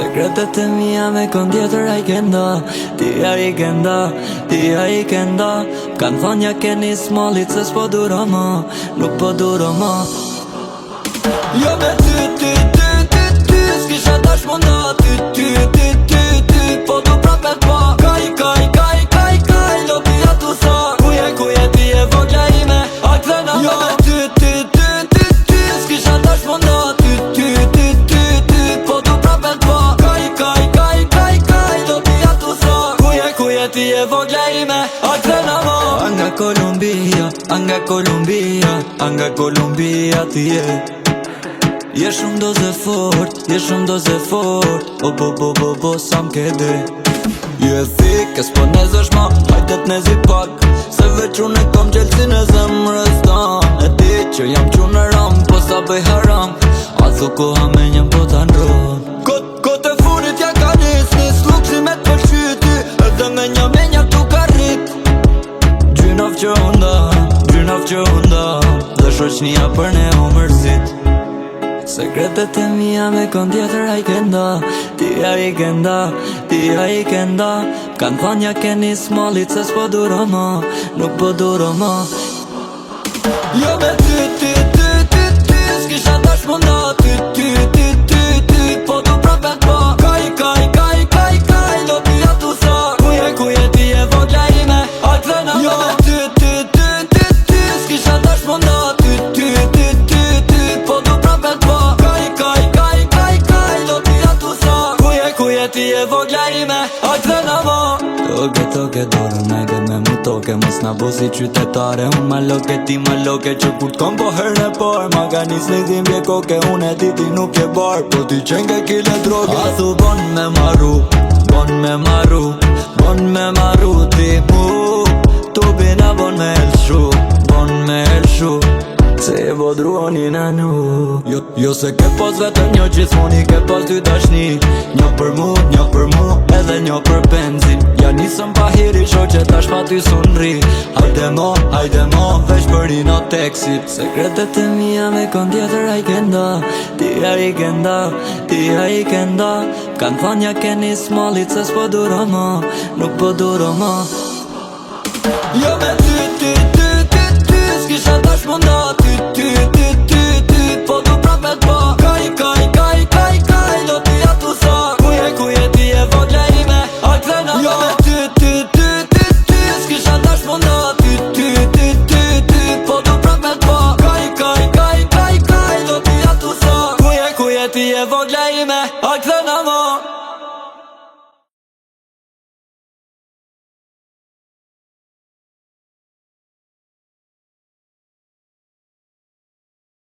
Sekretet e mia me kon tjetër a i kenda, ti a i kenda, ti a i kenda. Kanë thonë ja keni smallit se s'po duro ma, nuk po duro ma. Jo me ty, s'kisha tash munda, ty, po du prapet pa. Kaj, lobi atu sa, kuje ti e vogla ime, a këthena ma. Jo me ty, s'kisha tash munda, ty, po du prapet pa. Kaj, lobi atu sa, kuje ti e vogla ime, a këthena ma. Anga Kolumbia ti je. Je shumë doze fort, bo, sa m'kede. Je thik, e s'po nezesh ma, hajtet nezi pak. Se veç unë e kom gjelësin e zemrës tan. E ti që jam qunë në ram, po sa bëj haram. A thu koha me njëm po të ndron. Kote funit ja ka nis, lukësi me të përshyti. Edhe me një tu ka rrit. Gjynaf që unda, dhe shoqnia për ne u mërzit. Sekretet e mia me kon tjetër a i kenda, ti a i kenda. Kanë thonë ja keni smallit se s'po duro ma, nuk po duro ma. Jo me ty, s'kisha tash munda, ty, po du prapet pa. Kaj, lobi atu sa, kuje ti e vogla ime, a këthena ma. Jo me ty, s'kisha tash munda, ty, po du prapet pa. Kaj, lobi atu sa, kuje ti e vogla ime, a këthena ma. Toke dorën, najde me mu toke. Mos na bo si qytetare, unë ma loke, ti ma loke. Që kur t'kom po herën e par, ma ka nis një dhimbje koke. Unë e ti nuk je bar, po ti qenë ke kile droge. A thu bon me maru ti mu. Tu bina bon me elshu, se e vodruoni në nu. Jo se ke pos vetëm një gjithmoni, ke pos dy dashni. Një për mu, edhe një për benzin. Ja nisëm pa hiri, shoqe tash pa ty sunri. Hajde mo, veç për i në teksit. Sekretet e mia me kon tjetër a i kenda, ti a i kenda. Kanë thonë ja keni smallit se s'po duro ma, nuk po duro ma. Jo me ty, s'kisha tash munda, ty, po du prapet pa. Kaj, lobi atu sa, kuje ti e vogla ime, a këthena ma. Jo me ty, s'kisha tash munda, ty, po du prapet pa. Kaj, lobi atu sa, kuje ti e vogla ime, a këthena ma.